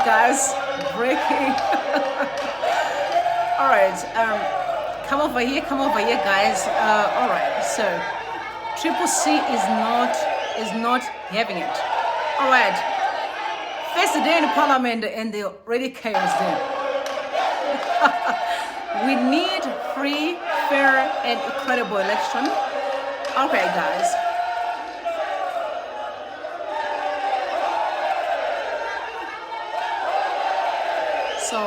guys. Breaking. All right. Come over here, guys. All right. So, Triple C is not having it. All right. First day in Parliament, and they're already chaos there. We need free, fair, and equitable election. Okay, guys. So,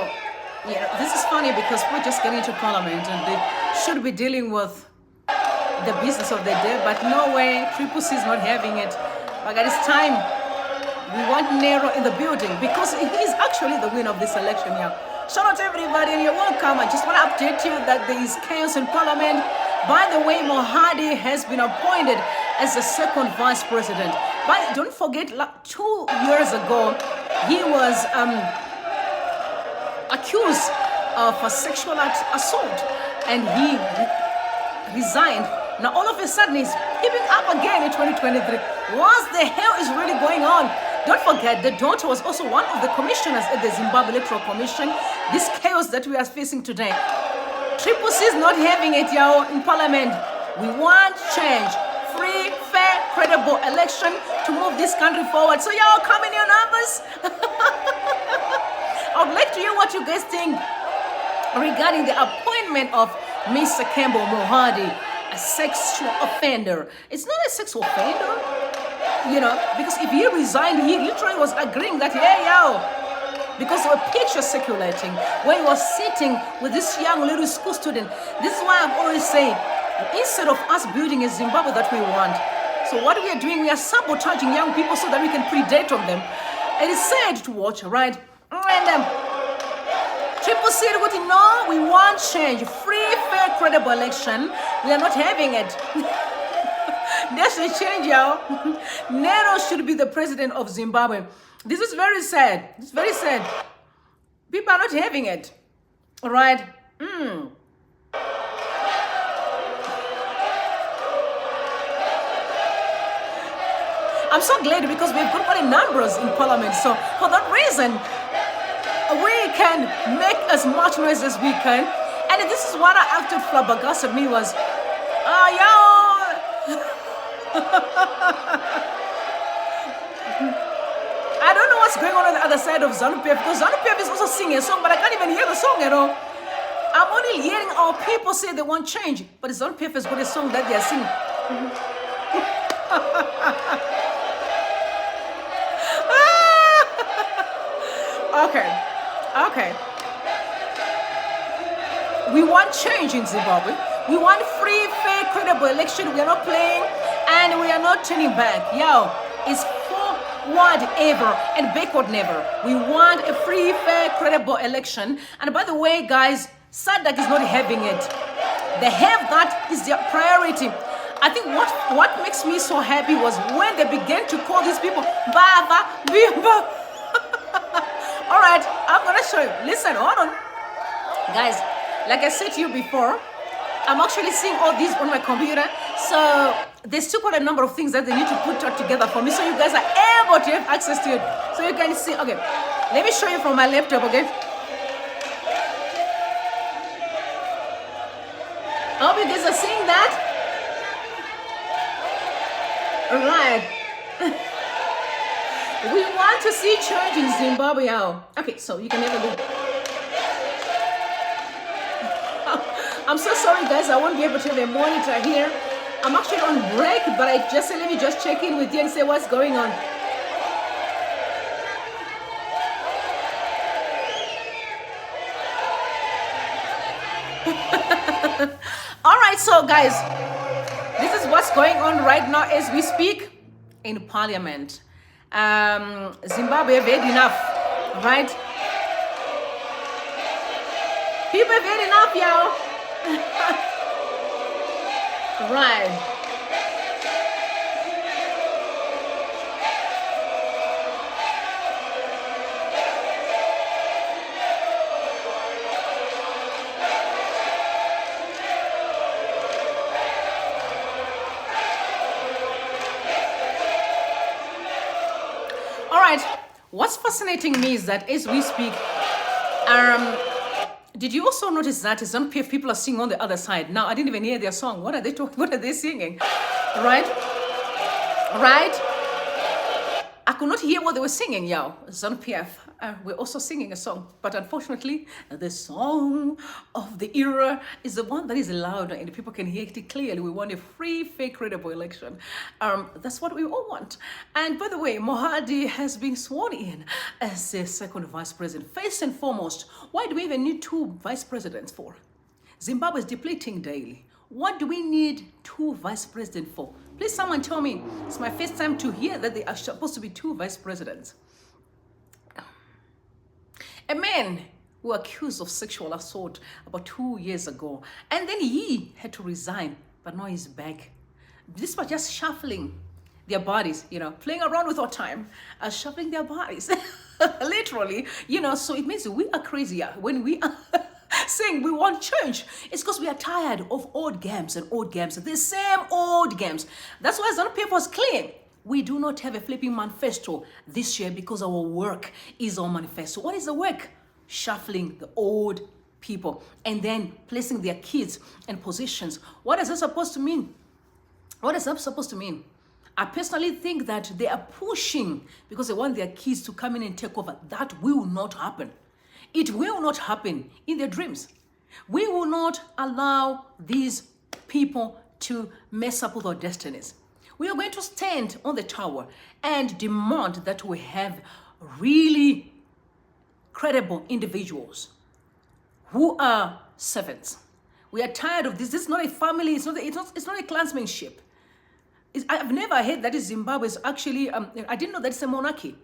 yeah, this is funny because we're just getting into Parliament and they should be dealing with the business of the day, but no way, Triple C is not having it. But at this time, we want Nero in the building because he is actually the winner of this election here. Shout out to everybody and you're welcome. I just want to update you that there is chaos in Parliament. By the way, MOHADI has been appointed as the second vice president. But don't forget, 2 years ago, he was accused of a sexual assault and he resigned. Now all of a sudden he's keeping up again in 2023. What the hell is really going on? Don't forget, the daughter was also one of the commissioners at the Zimbabwe Electoral Commission. This chaos that we are facing today. Triple C is not having it, y'all, in Parliament. We want change. Free, fair, credible election to move this country forward. So y'all, come in your numbers. I would like to hear what you guys think regarding the appointment of Mr. KEMBO MOHADI, a sexual offender. It's not a sexual offender, you know, because if he resigned, he literally was agreeing that, hey, yo, because there were pictures circulating when he was sitting with this young little school student. This is why I'm always saying, instead of us building a Zimbabwe that we want, so what we are doing, we are sabotaging young people so that we can predate on them. It is sad to watch, right? And Triple C would no, we want change, free, fair, credible election. We are not having it. There's a change, y'all. Nero should be the president of Zimbabwe. This is very sad. It's very sad. People are not having it. All right. I'm so glad because we've got many numbers in Parliament. So for that reason, we can make as much noise as we can. And this is what I acted flabbergasted me was, yo. I don't know what's going on the other side of ZANU-PF because ZANU-PF is also singing a song, but I can't even hear the song at all. I'm only hearing our people say they want change, but ZANU-PF has got a song that they are singing. Okay. We want change in Zimbabwe. We want free, fair, credible election. We are not playing and we are not turning back. Yo, it's forward ever and backward never. We want a free, fair, credible election. And by the way, guys, SADC is not having it. They have that is their priority. I think what makes me so happy was when they began to call these people Baba, Bimba. All right, I'm gonna show you. Listen, hold on, guys. Like I said to you before, I'm actually seeing all these on my computer. So there's still quite a number of things that they need to put together for me, so you guys are able to have access to it. So you can see. Okay, let me show you from my laptop. Okay. I hope you guys are seeing that. All right. We want to see change in Zimbabwe. Okay, so you can never do. I'm so sorry, guys. I won't be able to have a monitor here. I'm actually on break, but I just said, let me just check in with you and say what's going on. All right, so guys, this is what's going on right now as we speak in Parliament. Zimbabwe have had enough, right? People have had enough, y'all. Right. All right, What's fascinating me is that as we speak, um, did you also notice that some people are singing on the other side? Now, I didn't even hear their song. What are they talking? What are they singing? Right? Right? I could not hear what they were singing, yo. ZANU-PF, we're also singing a song. But unfortunately, the song of the era is the one that is louder and people can hear it clearly. We want a free, fair, credible election. That's what we all want. And by the way, MOHADI has been sworn in as the second vice president. First and foremost, why do we even need two vice presidents for? Zimbabwe is depleting daily. What do we need two vice presidents for? Please someone tell me. It's my first time to hear that there are supposed to be two vice presidents. A man who was accused of sexual assault about 2 years ago, and then he had to resign, but now he's back. This was just shuffling their bodies, playing around with our time, shuffling their bodies, literally, so it means we are crazier when we are saying we want change. It's because we are tired of old games and old games, the same old games. That's why ZANU-PF was clear. We do not have a flipping manifesto this year because our work is our manifesto. What is the work? Shuffling the old people and then placing their kids in positions. What is that supposed to mean? What is that supposed to mean? I personally think that they are pushing because they want their kids to come in and take over. That will not happen. It will not happen in their dreams. We will not allow these people to mess up with our destinies. We are going to stand on the tower and demand that we have really credible individuals who are servants. We are tired of this. This is not a family. It's not a clansmanship. I've never heard that Zimbabwe is actually, I didn't know that it's a monarchy.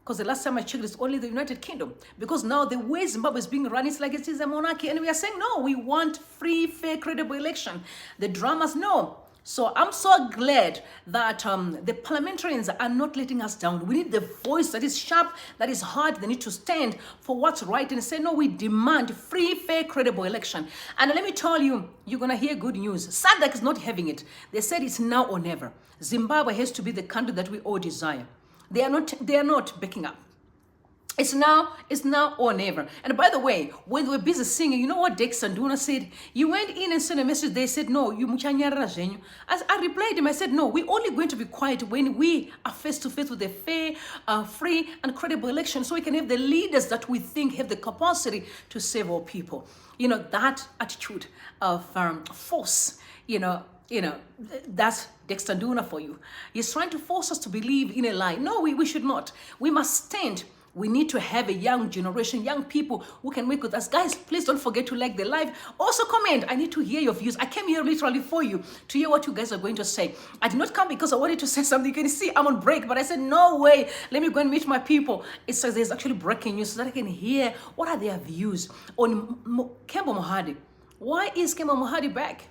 Because the last time I checked, it's only the United Kingdom. Because now the way Zimbabwe is being run, it's like it is a monarchy. And we are saying, no, we want free, fair, credible election. The dramas, no. So I'm so glad that the parliamentarians are not letting us down. We need the voice that is sharp, that is hard. They need to stand for what's right and say, no, we demand free, fair, credible election. And let me tell you, you're going to hear good news. SADC is not having it. They said it's now or never. Zimbabwe has to be the country that we all desire. They are not backing up. It's now or never. And by the way, when they were busy singing, you know what Dexter Nduna said? You went in and sent a message. They said, no, you muchanyarara zvenyu. As I replied him, I said, no, we're only going to be quiet when we are face to face with a fair, free, and credible election, so we can have the leaders that we think have the capacity to save our people. That attitude of force, that's Dexter Nduna for you. He's trying to force us to believe in a lie. No, we should not. We must stand. We need to have a young generation, young people who can work with us. Guys, please don't forget to like the live. Also comment. I need to hear your views. I came here literally for you to hear what you guys are going to say. I did not come because I wanted to say something. You can see I'm on break, but I said, no way. Let me go and meet my people. It says there's actually breaking news so that I can hear what are their views on KEMBO MOHADI. Why is KEMBO MOHADI back?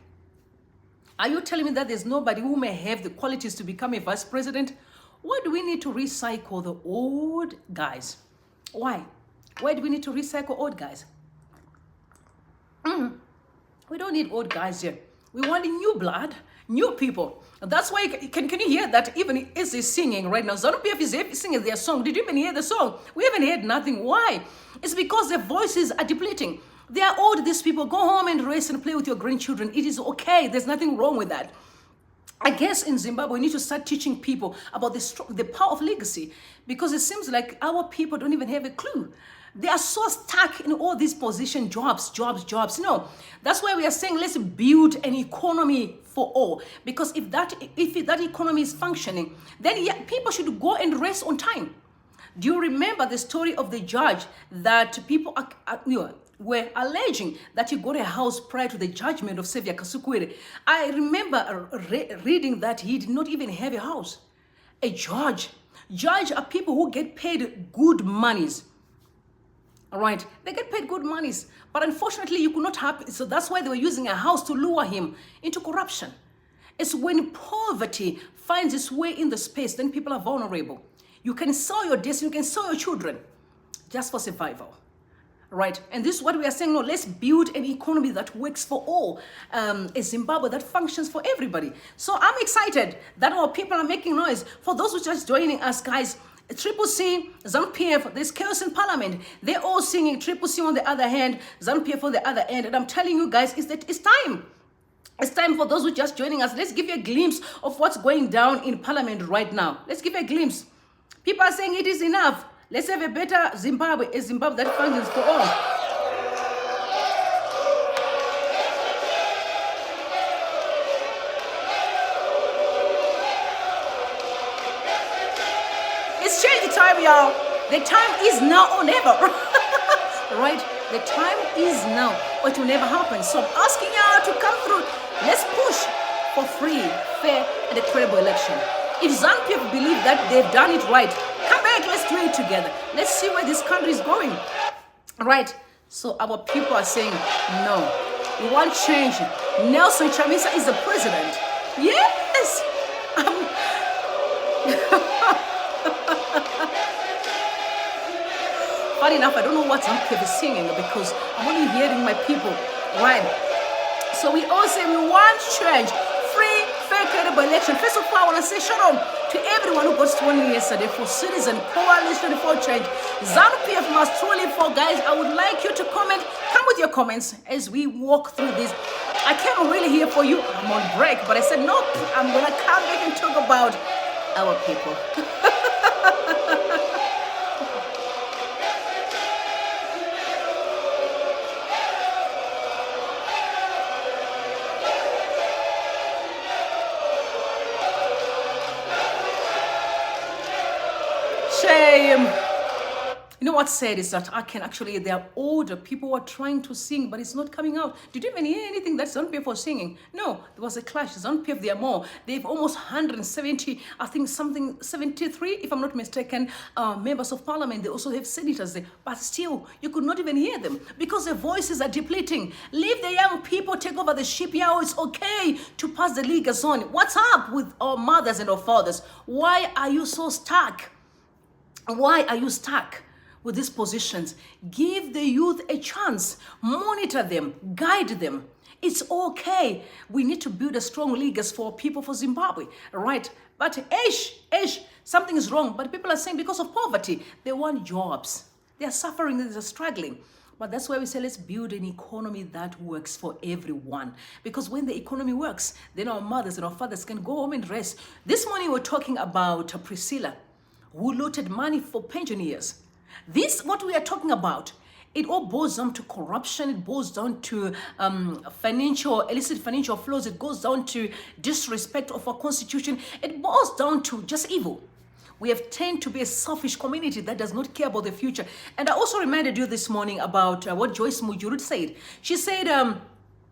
Are you telling me that there's nobody who may have the qualities to become a vice president? Why do we need to recycle the old guys? Why? Why do we need to recycle old guys? We don't need old guys here. We want new blood, new people. That's why, can you hear that even as they're singing right now? ZANU-PF is singing their song. Did you even hear the song? We haven't heard nothing. Why? It's because their voices are depleting. They are old, these people. Go home and rest and play with your grandchildren. It is okay. There's nothing wrong with that. I guess in Zimbabwe, we need to start teaching people about the power of legacy, because it seems like our people don't even have a clue. They are so stuck in all these positions, jobs. No, that's why we are saying let's build an economy for all. Because if that economy is functioning, then people should go and rest on time. Do you remember the story of the judge that people were alleging that he got a house prior to the judgment of Xavier Kasukwere? I remember reading that he did not even have a house. A judge are people who get paid good monies. All right, they get paid good monies, but unfortunately you could not have. So that's why they were using a house to lure him into corruption. It's when poverty finds its way in the space, then people are vulnerable. You can sell your destiny, you can sell your children just for survival. Right, and this is what we are saying. No, let's build an economy that works for all, a Zimbabwe that functions for everybody. So I'm excited that our people are making noise. For those who are just joining us, guys, Triple C, ZANU-PF, there's chaos in parliament. They're all singing. Triple C on the other hand, ZANU-PF on the other end. And I'm telling you guys, is that it's time. It's time for those who are just joining us. Let's give you a glimpse of what's going down in parliament right now. Let's give you a glimpse. People are saying it is enough. Let's have a better Zimbabwe, a Zimbabwe that functions for all. It's change the time, y'all. The time is now or never. Right? The time is now or it will never happen. So I'm asking y'all to come through. Let's push for free, fair, and a credible election. If ZANU-PF believe that they've done it right, come back, let's do it together. Let's see where this country is going. Right? So our people are saying, no, we want change. Nelson Chamisa is the president. Yes! Funny enough, I don't know what ZANU-PF is singing because I'm only hearing my people. Right? So we all say we want change. Free, fair, credible election. First of all, I want to say shalom to everyone who got sworn in yesterday for citizen coalition for change. ZANU-PF must truly for guys. I would like you to comment. Come with your comments as we walk through this. I can't really hear for you. I'm on break, but I said nope. I'm gonna come back and talk about our people. Shame. You know what's sad is that there are older people who are trying to sing, but it's not coming out. Did you even hear anything that ZANU-PF was singing? No, there was a clash. ZANU-PF, they are more. They have almost 170, I think something 73, if I'm not mistaken, members of parliament. They also have senators there, but still, you could not even hear them because their voices are depleting. Leave the young people take over the ship. Yeah, it's okay to pass the leaguers on. What's up with our mothers and our fathers? Why are you so stuck? Why are you stuck with these positions? Give the youth a chance. Monitor them. Guide them. It's okay. We need to build a strong leaguers for people for Zimbabwe, right? But something is wrong. But people are saying because of poverty, they want jobs. They are suffering. They are struggling. But that's why we say let's build an economy that works for everyone. Because when the economy works, then our mothers and our fathers can go home and rest. This morning we're talking about Priscilla, who looted money for pensioners. This, what we are talking about, it all boils down to corruption. It boils down to illicit financial flows. It goes down to disrespect of our constitution. It boils down to just evil. We have tend to be a selfish community that does not care about the future. And I also reminded you this morning about what Joyce Mujuru said. She said,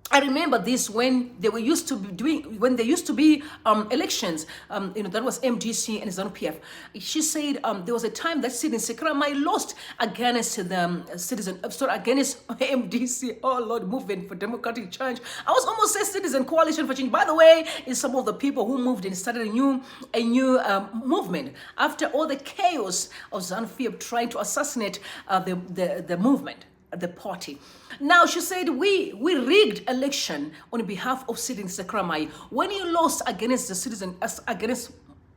I remember this when they were used to be elections, that was MDC and ZANU-PF. She said there was a time that Citizen Sekramai lost against the against MDC, oh Lord, Movement for Democratic Change. I was almost saying Citizen Coalition for Change. By the way, is some of the people who moved and started a new movement after all the chaos of ZANU-PF trying to assassinate the movement, the party. Now she said we rigged election on behalf of Citizen Sekramai when you lost against the against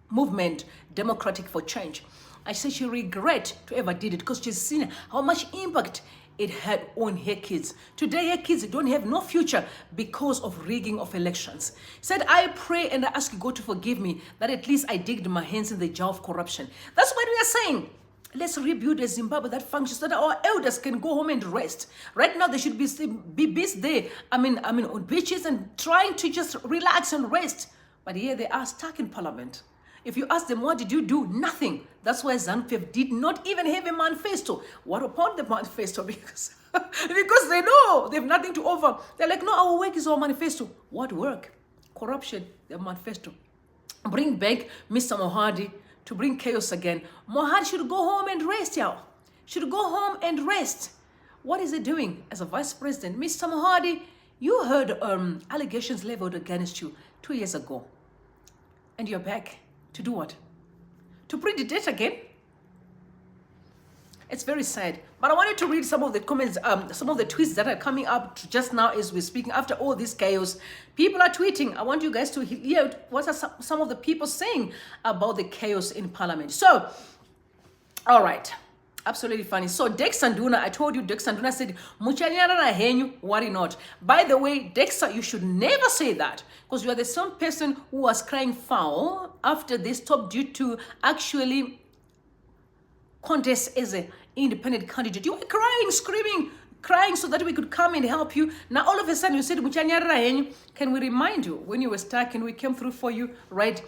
movement Democratic for Change. I said she regret to ever did it because she's seen how much impact it had on her kids. Today her kids don't have no future because of rigging of elections. Said I pray and I ask God to forgive me that at least I digged my hands in the jar of corruption. That's what we are saying. Let's rebuild a Zimbabwe that functions so that our elders can go home and rest. Right now, they should be busy there. On beaches and trying to just relax and rest. But here they are stuck in parliament. If you ask them, what did you do? Nothing. That's why ZANU-PF did not even have a manifesto. What about the manifesto? Because they know they have nothing to offer. They're like, no, our work is our manifesto. What work? Corruption, their manifesto. Bring back Mr. MOHADI to bring chaos again. MOHADI should go home and rest, y'all. Should go home and rest. What is he doing as a vice president? Mr. MOHADI, you heard allegations leveled against you 2 years ago. And you're back to do what? To print the date again? It's very sad. But I wanted to read some of the comments, some of the tweets that are coming up just now as we're speaking. After all this chaos, people are tweeting. I want you guys to hear what are some of the people saying about the chaos in parliament. So, All right. Absolutely funny. So Dex Sanduna, I told you Dex Sanduna said, Muchanyara henyu, worry not. By the way, Dexter, you should never say that because you are the same person who was crying foul after they stopped you to actually contest as an independent candidate. You were crying, screaming, crying so that we could come and help you. Now all of a sudden you said, Muchanyara henyu. Can we remind you when you were stuck and we came through for you, right?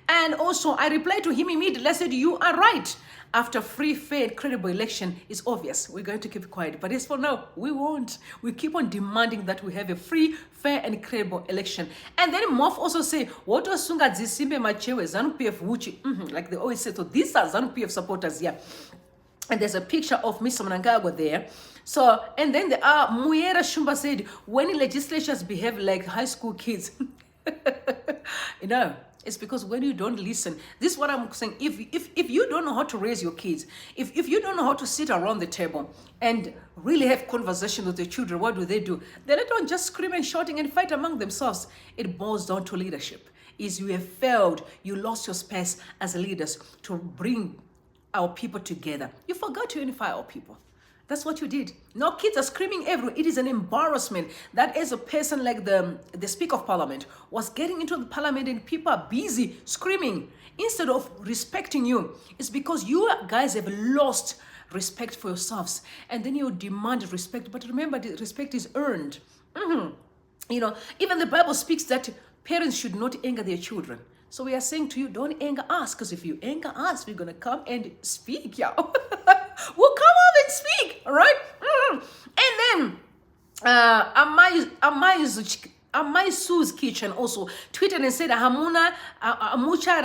And also I replied to him immediately. I said, you are right. After free, fair, and credible election, it's obvious we're going to keep quiet. But as for now, we won't. We keep on demanding that we have a free, fair, and credible election. And then Moff also say, what was Sunga Zisimbe Machewe, ZANU-PF Wuchi? Like they always say, so these are ZANU-PF supporters here. And there's a picture of Mr. Mnangagwa there. So, and then there are Muyera Shumba said, when legislatures behave like high school kids, you know, it's because when you don't listen, this is what I'm saying. If you don't know how to raise your kids, if you don't know how to sit around the table and really have conversation with your children, what do? They let on just scream and shouting and fight among themselves. It boils down to leadership. Is you have failed, you lost your space as leaders to bring our people together. You forgot to unify our people. That's what you did. Now kids are screaming everywhere. It is an embarrassment that as a person like the Speaker of Parliament was getting into the Parliament and people are busy screaming instead of respecting you. It's because you guys have lost respect for yourselves and then you demand respect. But remember, the respect is earned. You know, even the Bible speaks that parents should not anger their children. So we are saying to you, don't anger us, because if you anger us, we're going to come and speak, y'all. We'll come up and speak, all right? And then, Amai Sue's Kitchen also tweeted and said, Hamuna, amucha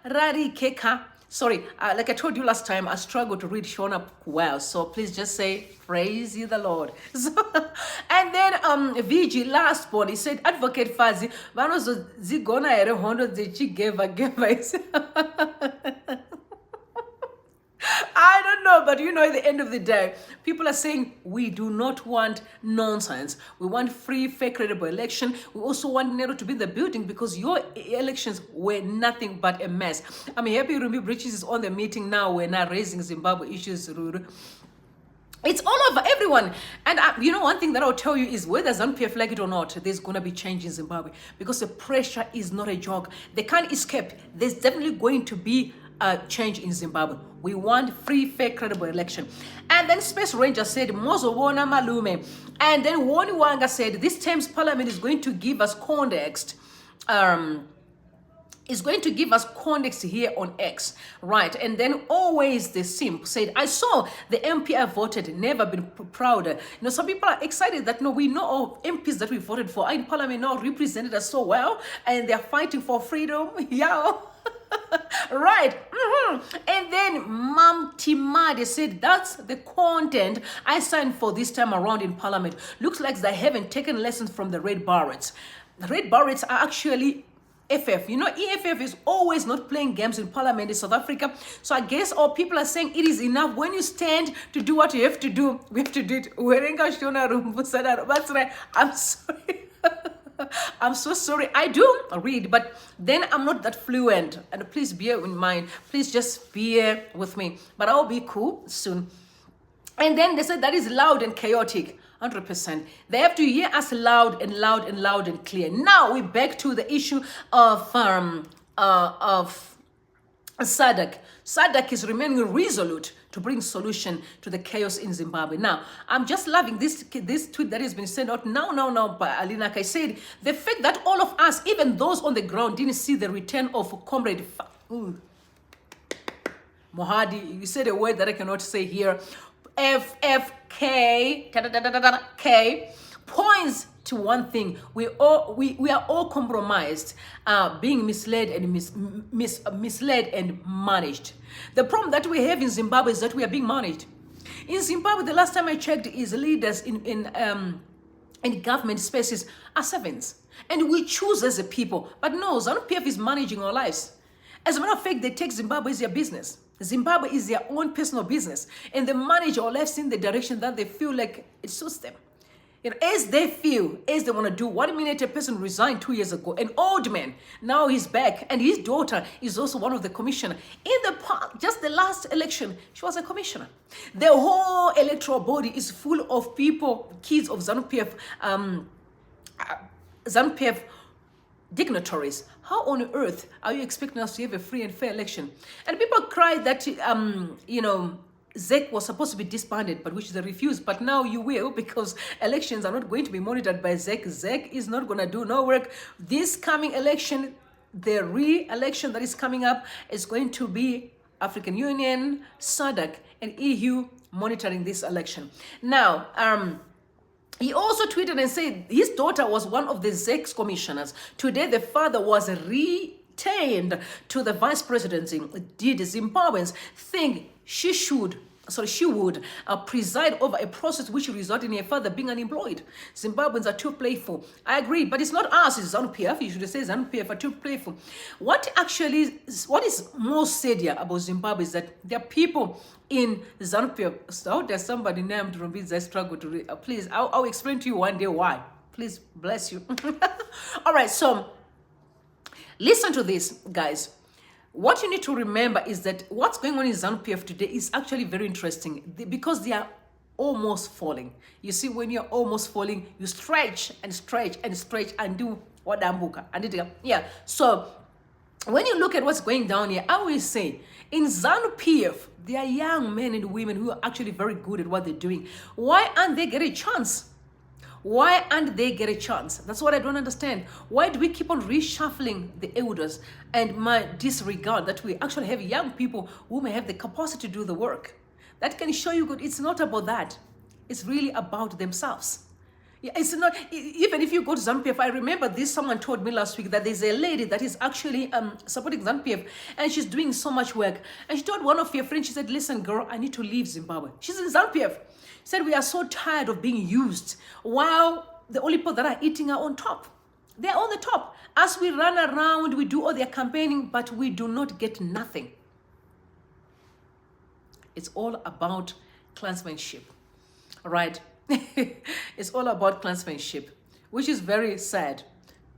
rarikeka. Sorry, like I told you last time, I struggled to read shown up well. So please just say, praise ye the Lord. So, and then VG last one, he said, Advocate Fazi, vanozo zigona ere hondo zichi geva. I don't know, but you know, at the end of the day, people are saying we do not want nonsense. We want free, fair, credible election. We also want Nero to be in the building because your elections were nothing but a mess. I'm happy Rumi Bridges is on the meeting now. We're not raising Zimbabwe issues. It's all over everyone. And you know, one thing that I'll tell you is whether ZANU-PF like it or not, there's going to be change in Zimbabwe because the pressure is not a joke. They can't escape. There's definitely going to be a change in Zimbabwe. We want free, fair, credible election. And then Space Ranger said, Mozobona Malume. And then Woni Wanga said, this term's parliament is going to give us context. Is going to give us context here on X, right? And then always the simp said, I saw the MP I voted, never been prouder. You know, some people are excited that, no, we know of MPs that we voted for in parliament now represented us so well, and they're fighting for freedom. Yeah. Right. And then Mam Timade said, that's the content I signed for this time around in parliament. Looks like they haven't taken lessons from the Red Barretts. The Red Barretts are actually FF. You know, EFF is always not playing games in parliament in South Africa. So I guess all people are saying it is enough. When you stand to do what you have to do, we have to do it. That's right. I'm sorry. I'm so sorry. I do read, but then I'm not that fluent. And please bear in mind. Please just bear with me. But I'll be cool soon. And then they said that is loud and chaotic. 100%. They have to hear us loud and loud and loud and clear. Now we back to the issue of SADC. SADC is remaining resolute to bring solution to the chaos in Zimbabwe. Now, I'm just loving this tweet that has been sent out now by Alina. I said, the fact that all of us, even those on the ground, didn't see the return of Comrade MOHADI. You said a word that I cannot say here. FFK K points to one thing: we are all compromised, being misled and misled and managed. The problem that we have in Zimbabwe is that we are being managed. In Zimbabwe, the last time I checked, is leaders in government spaces are servants, and we choose as a people. But no, ZANU-PF is managing our lives. As a matter of fact, they take Zimbabwe as their business. Zimbabwe is their own personal business, and they manage our lives in the direction that they feel like it suits them. You know, as they feel, as they want to do. 1 minute a person resigned 2 years ago, an old man, now he's back, and his daughter is also one of the commissioner. In the just the last election, she was a commissioner. The whole electoral body is full of people, kids of ZANU-PF, ZANU-PF dignitaries. How on earth are you expecting us to have a free and fair election? And people cry that, you know, ZEC was supposed to be disbanded, but which they refused. But now you will, because elections are not going to be monitored by ZEC. ZEC is not going to do no work. This coming election, the re-election that is coming up, is going to be African Union, SADC, and EU monitoring this election. Now, he also tweeted and said his daughter was one of the ZEC's commissioners. Today, the father was retained to the vice presidency. Did Zimbabweans think she would preside over a process which resulted in her father being unemployed? Zimbabweans are too playful. I agree, but it's not us, it's ZANU-PF. You should say ZANU-PF are too playful. What is most sad here about Zimbabwe is that there are people in ZANU-PF. So there's somebody named Rumbiza. I struggle to read. Please, I'll explain to you one day why. Please, bless you. All right, so listen to this, guys. What you need to remember is that what's going on in ZANU-PF today is actually very interesting because they are almost falling. You see, when you're almost falling, you stretch and stretch and stretch and do what ambuka. Yeah. So when you look at what's going down here, I always say in ZANU-PF, there are young men and women who are actually very good at what they're doing. Why aren't they getting a chance? Why aren't they get a chance? That's what I don't understand. Why do we keep on reshuffling the elders and my disregard that we actually have young people who may have the capacity to do the work? That can show you good. It's not about that. It's really about themselves. Yeah, it's not, even if you go to ZANU-PF, I remember this, someone told me last week that there's a lady that is actually supporting ZANU-PF and she's doing so much work. And she told one of her friends, she said, listen, girl, I need to leave Zimbabwe. She's in ZANU-PF. Said we are so tired of being used while the only people that are eating are on top. They're on the top. As we run around, we do all their campaigning, but we do not get nothing. It's all about clansmanship, all right? It's all about clansmanship, which is very sad.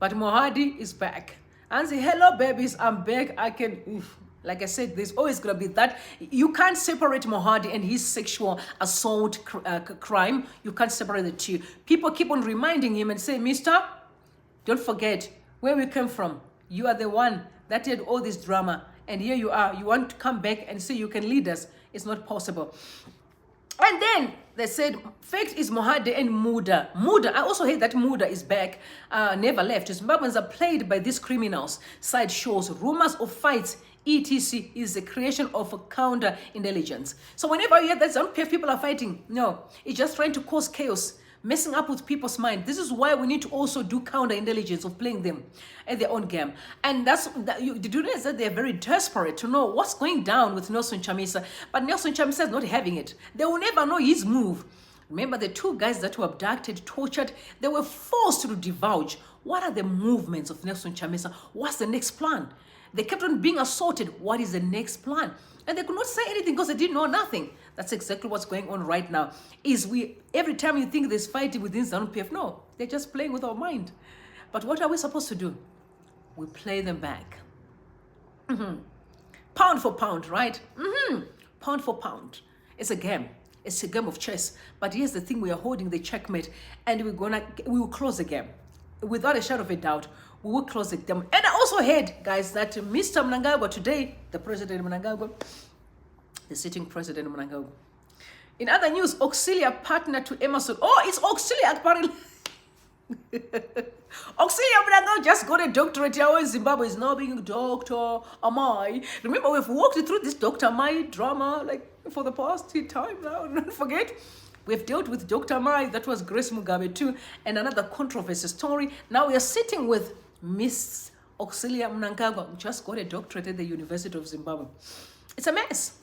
But MOHADI is back and say, hello, babies, I'm back. I can... Oof. Like I said, there's always going to be that. You can't separate MOHADI and his sexual assault crime. You can't separate the two. People keep on reminding him and say, mister, don't forget where we came from. You are the one that did all this drama. And here you are. You want to come back and say you can lead us. It's not possible. And then they said, fact is MOHADI and Muda. I also hate that Muda is back, never left. Zimbabweans are played by these criminals. Side shows, rumors of fights, etc. is the creation of a counter-intelligence. So whenever you hear that ZANU-PF people are fighting, no, it's just trying to cause chaos, messing up with people's mind. This is why we need to also do counter-intelligence of playing them at their own game. And did you realize that they're very desperate to know what's going down with Nelson Chamisa? But Nelson Chamisa is not having it. They will never know his move. Remember the two guys that were abducted, tortured, they were forced to divulge. What are the movements of Nelson Chamisa? What's the next plan? They kept on being assaulted. What is the next plan? And they could not say anything because they didn't know nothing. That's exactly what's going on right now. Every time you think there's fighting within ZANU-PF, no, they're just playing with our mind. But what are we supposed to do? We play them back. Pound for pound, right? Pound for pound. It's a game. It's a game of chess. But here's the thing, we are holding the checkmate and we will close the game. Without a shadow of a doubt, we will close the game. And I also heard, guys, that Mr. Mnangagwa today, the President Mnangagwa, the sitting President Mnangagwa. In other news, Auxilia partner to Emerson. Oh, it's Auxilia apparently. Auxilia Mnangagwa just got a doctorate here in Zimbabwe. Is now being Dr. Amai. Remember, we've walked through this Dr. Amai drama like for the past time now. Don't forget. We've dealt with Dr. Amai, that was Grace Mugabe too, and another controversy story. Now we are sitting with Miss Auxilia Mnangagwa, who just got a doctorate at the University of Zimbabwe. It's a mess.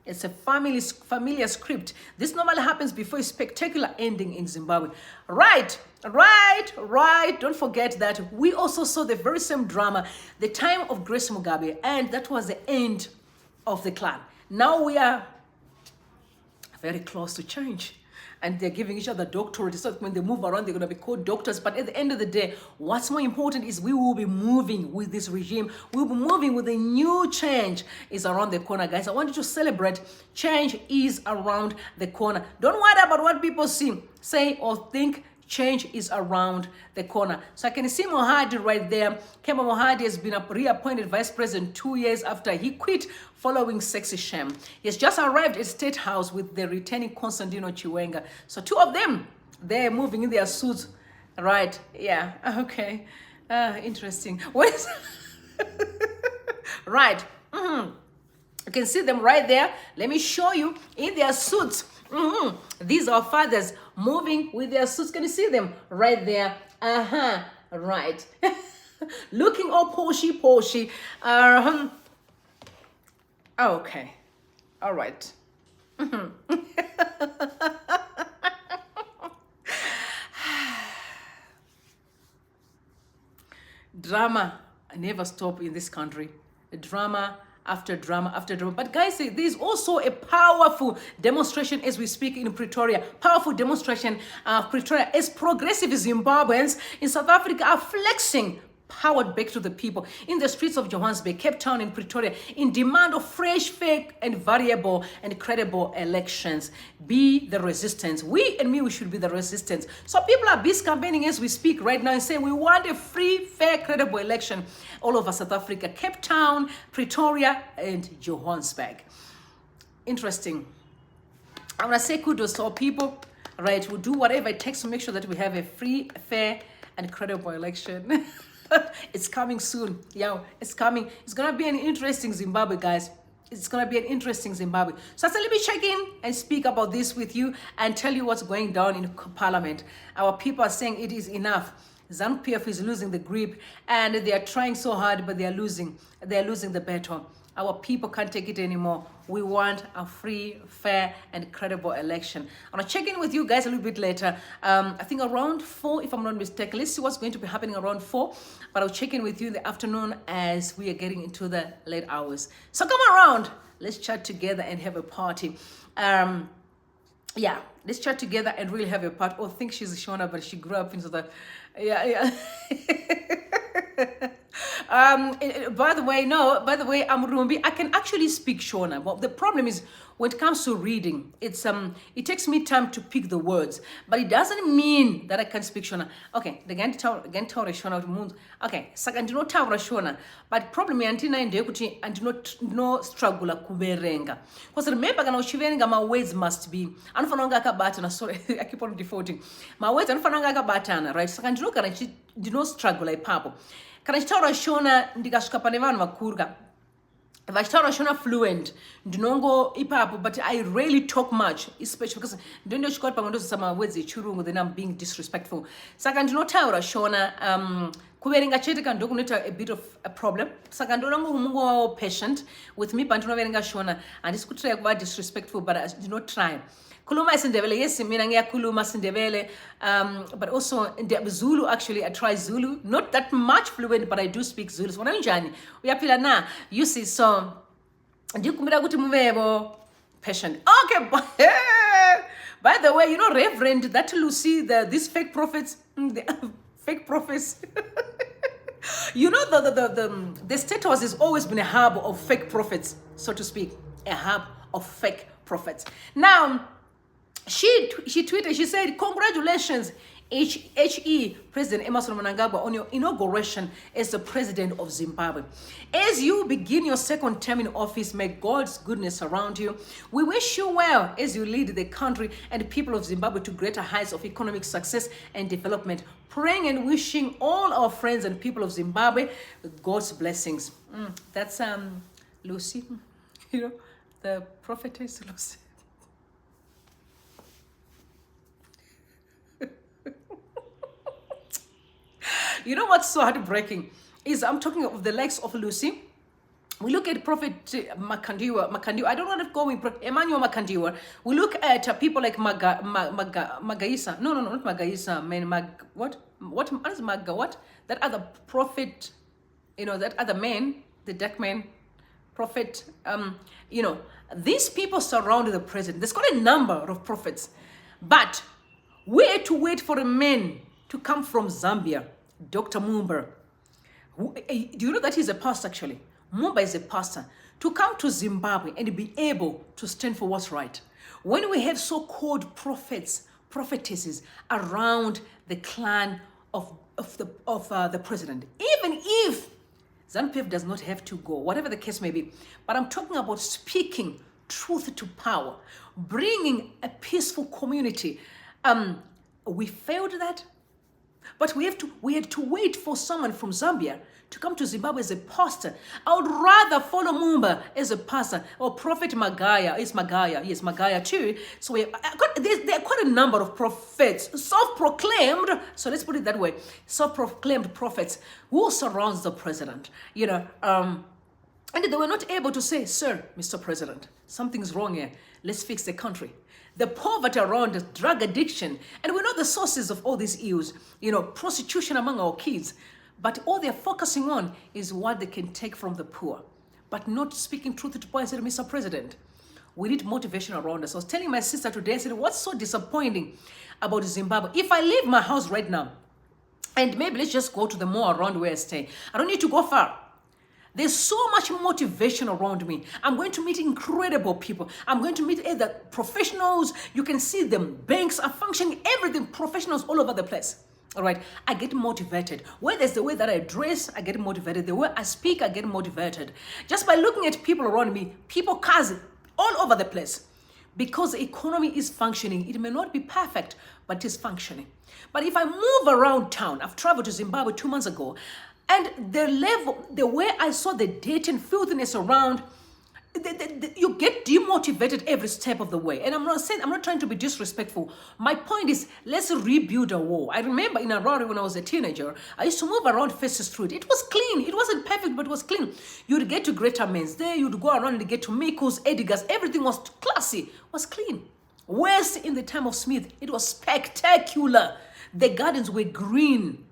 It's a familiar script. This normally happens before a spectacular ending in Zimbabwe. Right. Don't forget that we also saw the very same drama, the time of Grace Mugabe, and that was the end of the clan. Now we are very close to change. and they're giving each other doctorates. So when they move around, they're going to be called doctors. But at the end of the day, what's more important is we will be moving with this regime. We'll be moving with a new change is around the corner, guys. I want you to celebrate. Change is around the corner. Don't worry about what people say or think. Change is around the corner. So I can see MOHADI right there. KEMBO MOHADI has been reappointed vice president 2 years after he quit following sexy shame. He has just arrived at State House with the returning Constantino Chiwenga. So two of them, they're moving in their suits. Right, yeah, okay. Interesting. Where's right. You can see them right there. Let me show you in their suits. These are fathers moving with their suits. Can you see them right there? Right. Looking all poshy. Okay. All right. Drama never stop in this country. Drama after drama after drama. But guys, there's also a powerful demonstration as we speak in Pretoria. Powerful demonstration of Pretoria as progressive Zimbabweans in South Africa are flexing powered back to the people in the streets of Johannesburg, Cape Town, and Pretoria in demand of fresh, fake, and variable and credible elections. Be the resistance. We should be the resistance. So people are busy campaigning as we speak right now and saying we want a free, fair, credible election all over South Africa, Cape Town, Pretoria, and Johannesburg. Interesting. I want to say kudos to our people, right? We'll do whatever it takes to make sure that we have a free, fair, and credible election. It's coming soon. It's coming. It's going to be an interesting Zimbabwe, guys. It's going to be an interesting Zimbabwe. So let me check in and speak about this with you and tell you what's going down in Parliament. Our people are saying it is enough. ZANU-PF is losing the grip and they are trying so hard, but they are losing. They are losing the battle. Our people can't take it anymore. We want a free, fair, and credible election. I'm gonna check in with you guys a little bit later. I think around 4, if I'm not mistaken. Let's see what's going to be happening around 4. But I'll check in with you in the afternoon as we are getting into the late hours. So come around. Let's chat together and have a party. Yeah, let's chat together and really have a party. Oh, I think she's Shona, but she grew up into the... Yeah. By the way, I'm Rumbi. I can actually speak Shona. But the problem is when it comes to reading, it takes me time to pick the words. But it doesn't mean that I can speak Shona. Okay, again tell Shona. Okay, saka ndinotaura Shona. But problem yantina ndeyekuti andino struggle kuverenga. Because remember kana uchiverenga my words must be anofanira kunge akabatana. Sorry, I keep on defaulting. My words anofanira kunge akabatana, right? Saka ndino struggle ipapo. Kana chitaura Shona ndikasvika pane vanhu vakurwa vachitaura Shona fluent ndinongo ipapo, but I rarely talk much, especially because ndondo chikoti pamwe ndozisa mawords echirungu, then I'm being disrespectful. Saka ndinotaura Shona kuverenga chete kana ndokunoita a bit of a problem. Saka ndonango mungo patient with me pandinoverenga Shona, handisi kutry kuva disrespectful, but I do not try. Kuluma isindebele, yes, mina ngiyakhuluma isindebele, but also in Zulu, actually I try Zulu, not that much fluent, but I do speak Zulu. So njani uyaphila na, you see, so ndikumbira kuti muvebo patient. Okay, by the way, you know, Reverend, that Lucy, these fake prophets, fake prophets. You know, the State House has always been a hub of fake prophets, so to speak, a hub of fake prophets. Now, she tweeted, she said, congratulations, HE President Emmerson Mnangagwa, on your inauguration as the President of Zimbabwe. As you begin your second term in office, may God's goodness surround you. We wish you well as you lead the country and the people of Zimbabwe to greater heights of economic success and development. Praying and wishing all our friends and people of Zimbabwe God's blessings. That's Lucy, you know, the prophetess Lucy. You know what's so heartbreaking is I'm talking of the likes of Lucy. We look at Prophet Makandiwa. I don't want to go with Emmanuel Makandiwa. We look at people like Magaisa. No, not Magaisa. Man, what is Maga? What? That other prophet, you know, that other man, the dark man, prophet, you know, these people surround the president. There's got a number of prophets. But we had to wait for a man to come from Zambia, Dr. Mumba. Do you know that he's a pastor actually? Mumba is a pastor. To come to Zimbabwe and be able to stand for what's right. When we have so-called prophets, prophetesses around the clan of the president, even if ZANU-PF does not have to go, whatever the case may be, but I'm talking about speaking truth to power, bringing a peaceful community. We failed that, but we had to wait for someone from Zambia to come to Zimbabwe as a pastor. I would rather follow Mumba as a pastor, or Prophet Magaya. It's Magaya, yes, Magaya too. So there are quite a number of prophets, self-proclaimed, so let's put it that way, self-proclaimed prophets who surrounds the president, and they were not able to say, sir, Mr. President, something's wrong here. Let's fix the country. The poverty around drug addiction, and we know the sources of all these ills, prostitution among our kids. But all they're focusing on is what they can take from the poor, but not speaking truth to power. I said, Mr. President, we need motivation around us. I was telling my sister today, I said, what's so disappointing about Zimbabwe? If I leave my house right now, and maybe let's just go to the mall around where I stay. I don't need to go far. There's so much motivation around me. I'm going to meet incredible people. I'm going to meet either professionals. You can see them. Banks are functioning, everything, professionals all over the place. All right, I get motivated. Whether it's the way that I dress, I get motivated. The way I speak, I get motivated. Just by looking at people around me, people, cars, all over the place. Because the economy is functioning. It may not be perfect, but it is functioning. But if I move around town, I've traveled to Zimbabwe 2 months ago, and the way I saw the dirt and filthiness around, you get demotivated every step of the way. And I'm not trying to be disrespectful. My point is, let's rebuild a wall. I remember in Harare when I was a teenager, I used to move around First Street. It was clean. It wasn't perfect, but it was clean. You'd get to Greater Men's there, you'd go around and get to Miko's, Edgar's. Everything was classy, was clean. West in the time of Smith, it was spectacular. The gardens were green,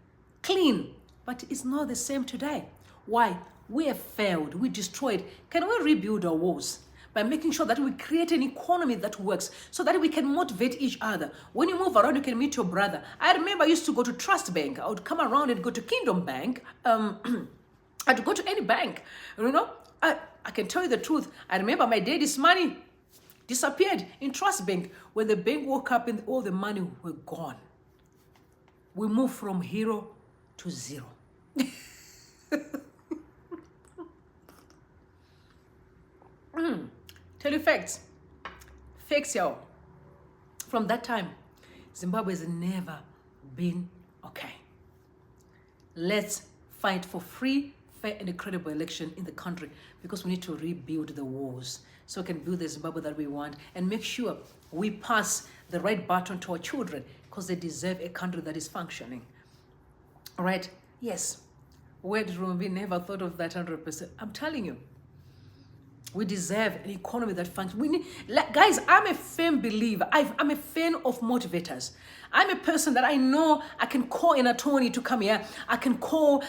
clean, but it's not the same today. Why? We have failed. We destroyed. Can we rebuild our walls by making sure that we create an economy that works so that we can motivate each other? When you move around, you can meet your brother. I remember I used to go to Trust Bank. I would come around and go to Kingdom Bank. I'd go to any bank. I can tell you the truth. I remember my daddy's money disappeared in Trust Bank. When the bank woke up and all the money were gone. We moved from hero to zero. Tell you facts. Facts, y'all. From that time, Zimbabwe has never been okay. Let's fight for free, fair, and credible election in the country, because we need to rebuild the walls so we can build the Zimbabwe that we want and make sure we pass the right baton to our children, because they deserve a country that is functioning. All right? Yes. Where did we never thought of that 100%? I'm telling you. We deserve an economy that functions. We need, guys, I'm a firm believer. I'm a fan of motivators. I'm a person that I know I can call an attorney to come here. I can call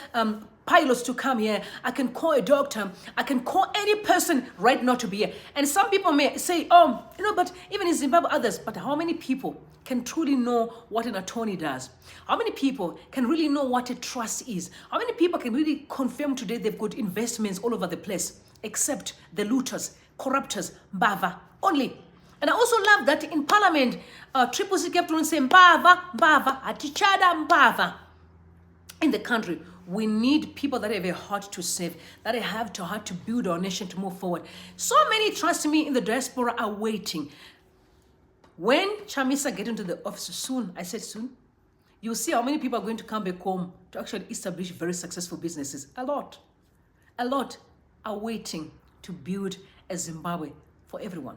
pilots to come here. I can call a doctor. I can call any person right now to be here. And some people may say, but even in Zimbabwe, others, but how many people can truly know what an attorney does? How many people can really know what a trust is? How many people can really confirm today they've got investments all over the place? Except the looters, corruptors, Mbava, only. And I also love that in Parliament, Triple C kept on saying, Mbava, Mbava, Atichada, Mbava. In the country, we need people that have a heart to save, that have a heart to build our nation, to move forward. So many, trust me, in the diaspora are waiting. When Chamisa get into the office soon, I said soon, you'll see how many people are going to come back home to actually establish very successful businesses. A lot are waiting to build a Zimbabwe for everyone.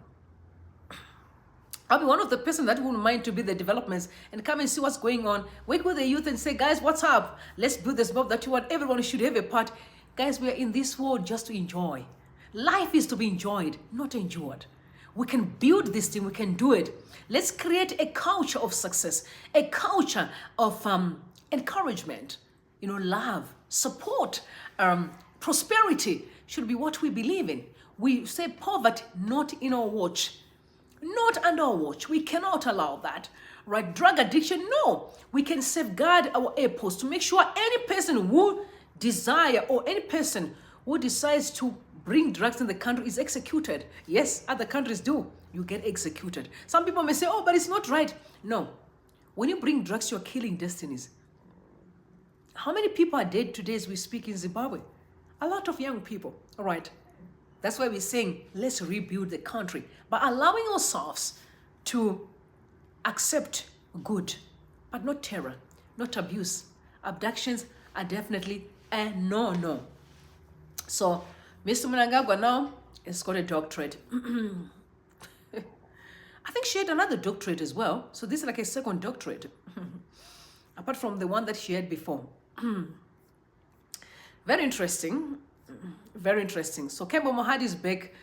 I'll be one of the person that wouldn't mind to be the developments and come and see what's going on. Work with the youth and say, guys, what's up? Let's build this Zimbabwe that you want. Everyone should have a part. Guys, we are in this world just to enjoy. Life is to be enjoyed, not endured. We can build this thing. We can do it. Let's create a culture of success, a culture of encouragement, love, support, prosperity should be what we believe in. We say poverty not in our watch. Not under our watch. We cannot allow that. Right? Drug addiction, no. We can safeguard our airports to make sure any person who desire or any person who decides to bring drugs in the country is executed. Yes, other countries do. You get executed. Some people may say, oh, but it's not right. No. When you bring drugs, you're killing destinies. How many people are dead today as we speak in Zimbabwe? A lot of young people. All right. That's why we're saying, let's rebuild the country by allowing ourselves to accept good, but not terror, not abuse. Abductions are definitely a no-no. So, Mr. Mnangagwa now has got a doctorate. I think she had another doctorate as well. So this is like a second doctorate, apart from the one that she had before. Very interesting. Very interesting. So KEMBO MOHADI is back.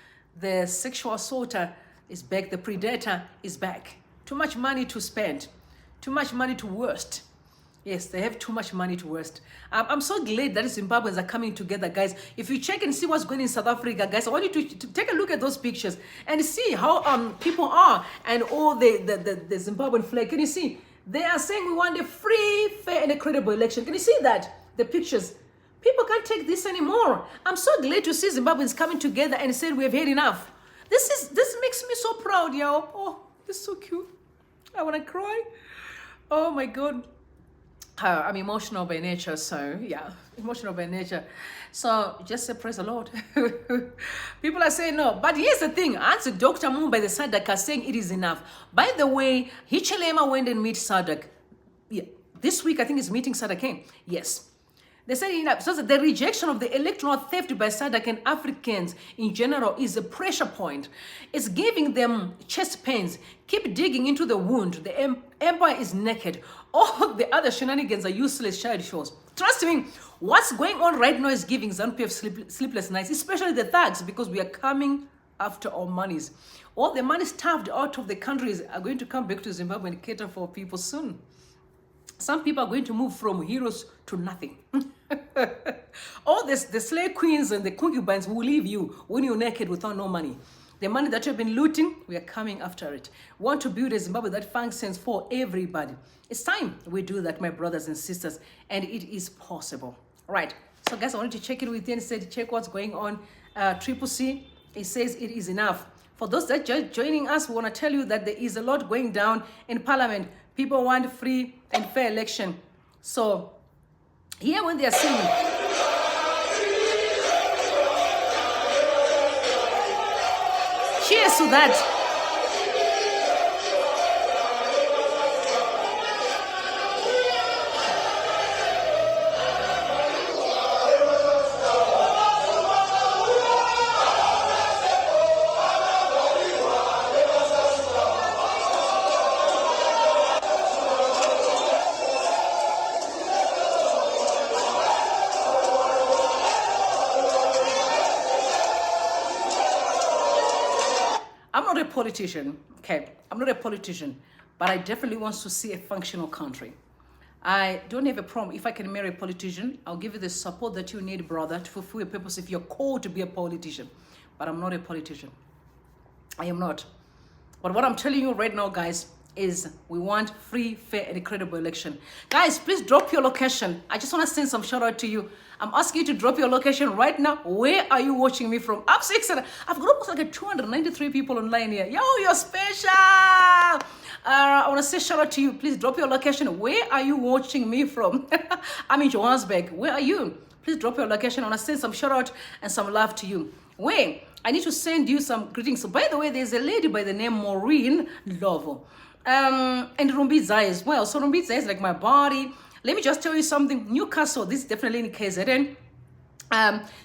The sexual assaulter is back. The predator is back. Too much money to spend. Too much money to waste. Yes, they have too much money to waste. I'm so glad that Zimbabweans are coming together, guys. If you check and see what's going on in South Africa, guys, I want you to take a look at those pictures and see how people are and all the Zimbabwean flag. Can you see? They are saying we want a free, fair, and a credible election. Can you see that? The pictures. People can't take this anymore. I'm so glad to see Zimbabweans coming together and saying we have had enough. This makes me so proud, yo. Oh, this is so cute. I want to cry. Oh my God. I'm emotional by nature, so yeah, emotional by nature. So just say praise the Lord. People are saying no, but here's the thing. Answer Dr. Mumba the Sadak are saying it is enough. By the way, Hichilema went and meet Sadak. Yeah, this week I think he's meeting Sadak. Yes. They said enough. So the rejection of the electoral theft by SADC and Africans in general is a pressure point. It's giving them chest pains. Keep digging into the wound. The empire is naked. All the other shenanigans are useless child shows. Trust me, what's going on right now is giving ZANU-PF sleepless nights, especially the thugs, because we are coming after our monies. All the money starved out of the countries are going to come back to Zimbabwe and cater for people soon. Some people are going to move from heroes to nothing. All the slave queens and the concubines will leave you when you're naked without no money. The money that you've been looting, we are coming after it. We want to build a Zimbabwe that functions for everybody. It's time we do that, my brothers and sisters, and it is possible. All right. So, guys, I wanted to check in with you and said, check what's going on. Triple C, it says it is enough. For those that just joining us, we want to tell you that there is a lot going down in Parliament. People want free and fair election. So, here when they are singing, cheers to that. I'm not a politician, okay? I'm not a politician, but I definitely want to see a functional country. I don't have a problem. If I can marry a politician, I'll give you the support that you need, brother, to fulfill your purpose if you're called to be a politician. But I'm not a politician. I am not. But what I'm telling you right now, guys, is we want free, fair, and credible election. Guys, please drop your location. I just want to send some shout out to you. I'm asking you to drop your location right now. Where are you watching me from? I'm so excited. I've got almost like 293 people online here. Yo, you're special. I want to say shout out to you. Please drop your location. Where are you watching me from? I'm in Johannesburg. Where are you? Please drop your location. I want to send some shout out and some love to you. Where? I need to send you some greetings. So, by the way, there's a lady by the name Maureen Lovo. And Rumbizai as well. So Rumbizai is like my body. Let me just tell you something. Newcastle, this is definitely in KZN.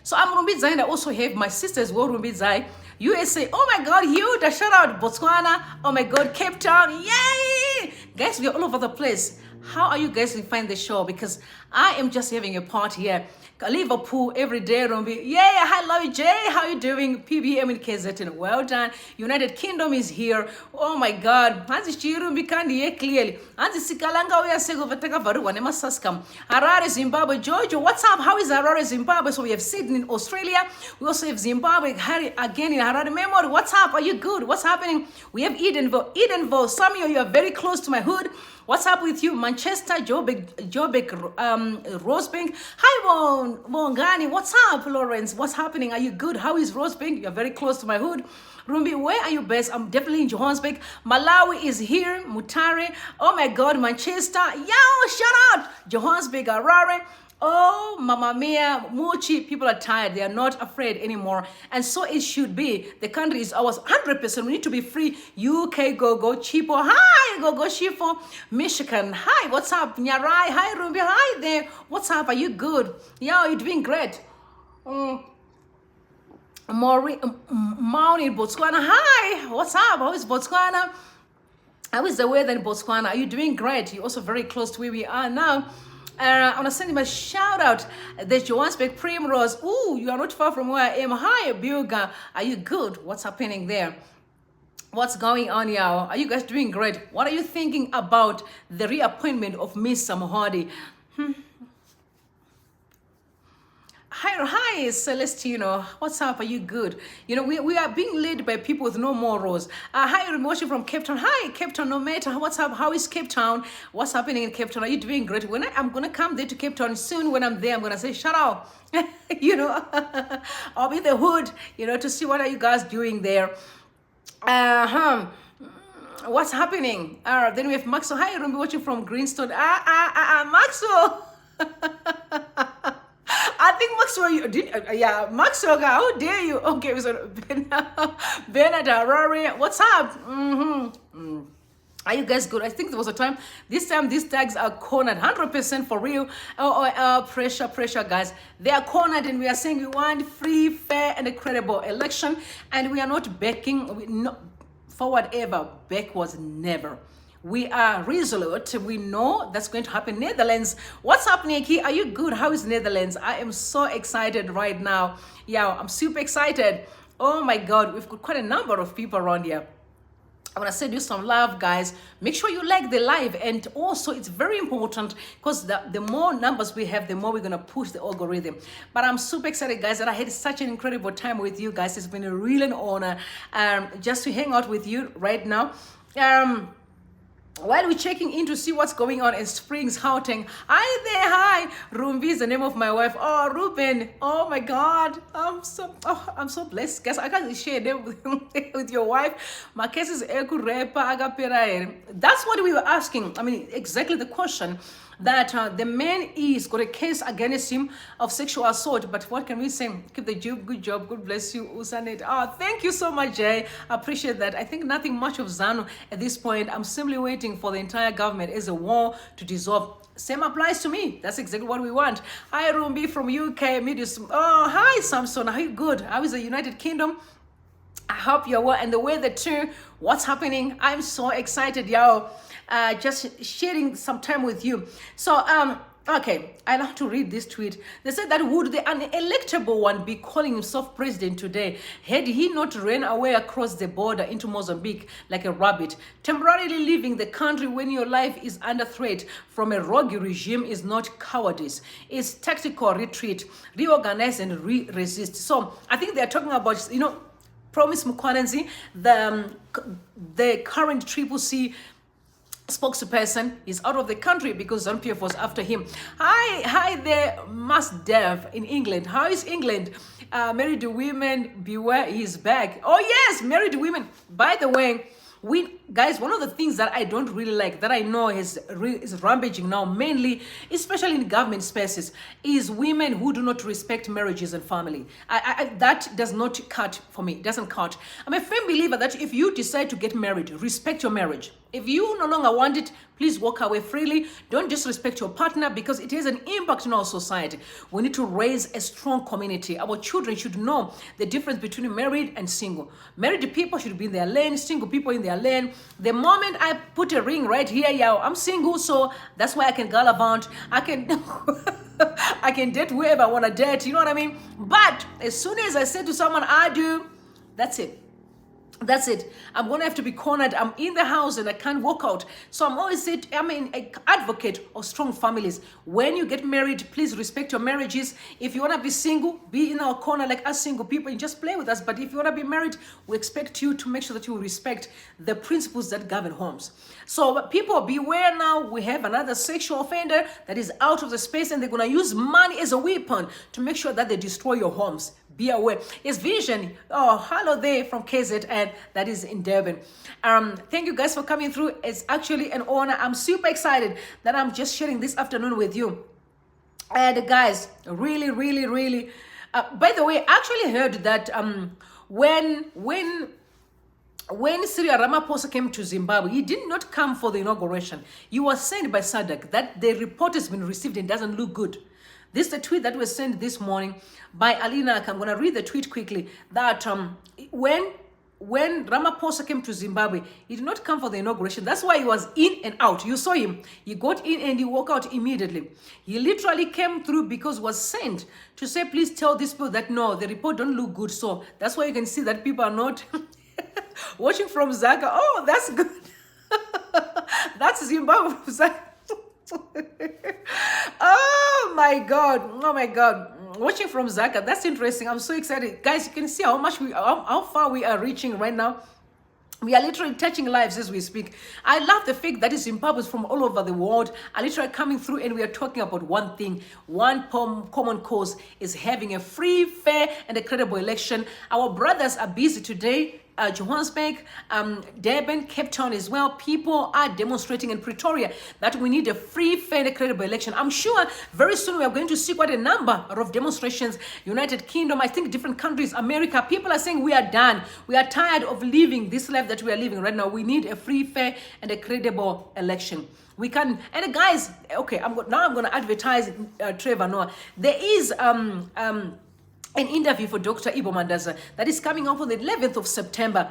So I'm Rumbizai, and I also have my sister as well, Rumbizai. USA, oh my God, huge shout out. Botswana, oh my God, Cape Town, yay! Guys, we are all over the place. How are you guys find the show? Because I am just having a party here. Liverpool every day, Rumbi. Yeah, hello Jay, how you doing? PBM in KZN, well done. United Kingdom is here. Oh my God. Hanzi Chirumbi kandi ye clearly. Hanzi Sikalanga we are sego vataka varuwa nema saskam. Harare, Zimbabwe, Georgia. What's up? How is Harare, Zimbabwe? So we have Sydney in Australia. We also have Zimbabwe again in Harare Memory. What's up? Are you good? What's happening? We have Edenville. Some of you are very close to my hood. What's up with you? Manchester, Joburg, Rosebank. Hi, Bongani. What's up, Lawrence? What's happening? Are you good? How is Rosebank? You're very close to my hood. Rumbi, where are you best? I'm definitely in Johannesburg. Malawi is here. Mutare. Oh my God, Manchester. Yo, shout out. Johannesburg, Harare. Oh, Mamma Mia, Muchi, people are tired. They are not afraid anymore. And so it should be. The country is ours 100%. We need to be free. UK, go, Chipo. Hi, go, Shifo. Michigan. Hi, what's up? Nyarai. Hi, Ruby. Hi there. What's up? Are you good? Yeah, you're doing great. Maui in Botswana. Hi, what's up? How is Botswana? How is the weather in Botswana? Are you doing great? You're also very close to where we are now. I want to send him a shout out. There's Johannesburg Primrose. Ooh, you are not far from where I am. Hi, Bilga. Are you good? What's happening there? What's going on, y'all? Are you guys doing great? What are you thinking about the reappointment of Miss MOHADI? Hi, Celestino. What's up? Are you good? You know, we are being led by people with no morals. Hi, Remotion from Cape Town. Hi, Cape Town, no matter. What's up? How is Cape Town? What's happening in Cape Town? Are you doing great? When I'm going to come there to Cape Town soon, when I'm there, I'm going to say, shout out. You know, I'll be in the hood, you know, to see what are you guys doing there. What's happening? Then we have Maxwell. Hi, Rumbi watching from Greenstone. Maxwell. I think Maxwell, you did, yeah, Maxwell, how dare you? Okay, so Bernard Harare, what's up? Are you guys good? I think there was a time, this time these tags are cornered 100% for real. Pressure, guys. They are cornered and we are saying we want free, fair, and a credible election. And we are not backing, forward ever, backwards never. We are resolute. We know that's going to happen. Netherlands, what's up, Nikki? Are you good? How is Netherlands? I am so excited right now. Yeah, I'm super excited. Oh my God, we've got quite a number of people around here. I want to send you some love, guys. Make sure you like the live. And also, it's very important because the more numbers we have, the more we're going to push the algorithm. But I'm super excited, guys, that I had such an incredible time with you guys. It's been a real honor just to hang out with you right now. While we're checking in to see what's going on in Springs, Gauteng. Hi there, hi. Rumbi is the name of my wife. Oh, Ruben. Oh my God. I'm so blessed. Guys, I can't share a name with your wife. My case is That's what we were asking. I mean, exactly the question. That the man is got a case against him of sexual assault, but what can we say? Keep the job, good job, God bless you, Usanet. Thank you so much, Jay. I appreciate that. I think nothing much of ZANU at this point. I'm simply waiting for the entire government as a war to dissolve. Same applies to me. That's exactly what we want. Hi, Rumbi from UK. Oh, hi, Samson. Are you good? How is the United Kingdom? I hope you're well. And the weather too. What's happening? I'm so excited, y'all. Just sharing some time with you. So, okay, I have to read this tweet. They said that would the unelectable one be calling himself president today had he not ran away across the border into Mozambique like a rabbit? Temporarily leaving the country when your life is under threat from a rogue regime is not cowardice. It's tactical retreat. Reorganize and resist. So I think they're talking about, you know, Promise Mukwanenzi, the current Triple C spokesperson, is out of the country because ZANU-PF was after him. Hi there, Must Dev in England. How is England? Married women, beware, he's back. Oh yes, married women. By the way, guys, one of the things that I don't really like, that I know is rampaging now, mainly, especially in government spaces, is women who do not respect marriages and family. That does not cut for me. It doesn't cut. I'm a firm believer that if you decide to get married, respect your marriage. If you no longer want it, please walk away freely. Don't disrespect your partner because it has an impact in our society. We need to raise a strong community. Our children should know the difference between married and single. Married people should be in their lane, single people in their lane. The moment I put a ring right here, yeah, I'm single, so that's why I can gallivant. I can I can date whoever I want to date, you know what I mean? But as soon as I say to someone, I do, that's it. That's it. I'm going to have to be cornered. I'm in the house and I can't walk out. So I'm always an advocate of strong families. When you get married, please respect your marriages. If you want to be single, be in our corner like us single people and just play with us. But if you want to be married, we expect you to make sure that you respect the principles that govern homes. So people, beware now. We have another sexual offender that is out of the space and they're going to use money as a weapon to make sure that they destroy your homes. Be aware. Yes, Vision. Oh, hello there from KZ, and that is in Durban. Thank you guys for coming through. It's actually an honor. I'm super excited that I'm just sharing this afternoon with you. And guys, really, by the way, I actually heard that when Cyril Ramaphosa came to Zimbabwe, he did not come for the inauguration. He was sent by SADC. That the report has been received and doesn't look good. This is the tweet that was sent this morning by Alina. I'm going to read the tweet quickly. That when Ramaphosa came to Zimbabwe, he did not come for the inauguration. That's why he was in and out. You saw him. He got in and he walked out immediately. He literally came through because he was sent to say, please tell these people that no, the report don't look good. So that's why you can see that people are not watching from Zaka. Oh, that's good. That's Zimbabwe. Oh my God, watching from Zaka, that's interesting. I'm so excited, guys. You can see how far we are reaching right now. We are literally touching lives as we speak. I love the fact that Zimbabweans from all over the world are literally coming through and we are talking about one thing. One common cause is having a free, fair and a credible election. Our brothers are busy today. Johannesburg, Durban, Cape Town as well. People are demonstrating in Pretoria that we need a free, fair and credible election. I'm sure very soon we are going to see quite a number of demonstrations. United Kingdom, I think different countries, America, people are saying we are done. We are tired of living this life that we are living right now. We need a free, fair and a credible election. We can, and guys, okay, I'm going to advertise Trevor Noah. There is an interview for Dr. Ibo Mandaza that is coming up on the 11th of September.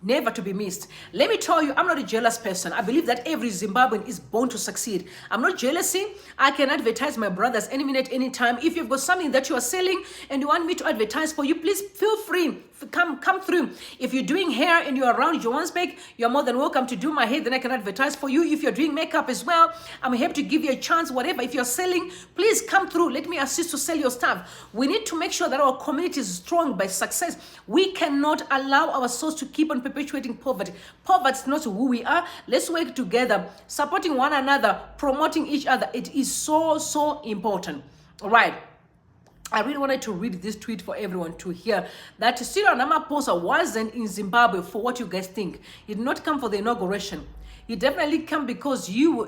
Never to be missed. Let me tell you, I'm not a jealous person. I believe that every Zimbabwean is born to succeed. I'm not jealousy. I can advertise my brothers any minute, any time. If you've got something that you are selling and you want me to advertise for you, please feel free. Come through. If you're doing hair and you're around Johannesburg, you're more than welcome to do my hair. Then I can advertise for you. If you're doing makeup as well, I'm happy to give you a chance. Whatever. If you're selling, please come through. Let me assist to sell your stuff. We need to make sure that our community is strong by success. We cannot allow our souls to keep on perpetuating poverty. Poverty is not who we are. Let's work together, supporting one another, promoting each other. It is so important. All right. I really wanted to read this tweet for everyone to hear that Cyril Ramaphosa wasn't in Zimbabwe for what you guys think. He did not come for the inauguration. He definitely come because you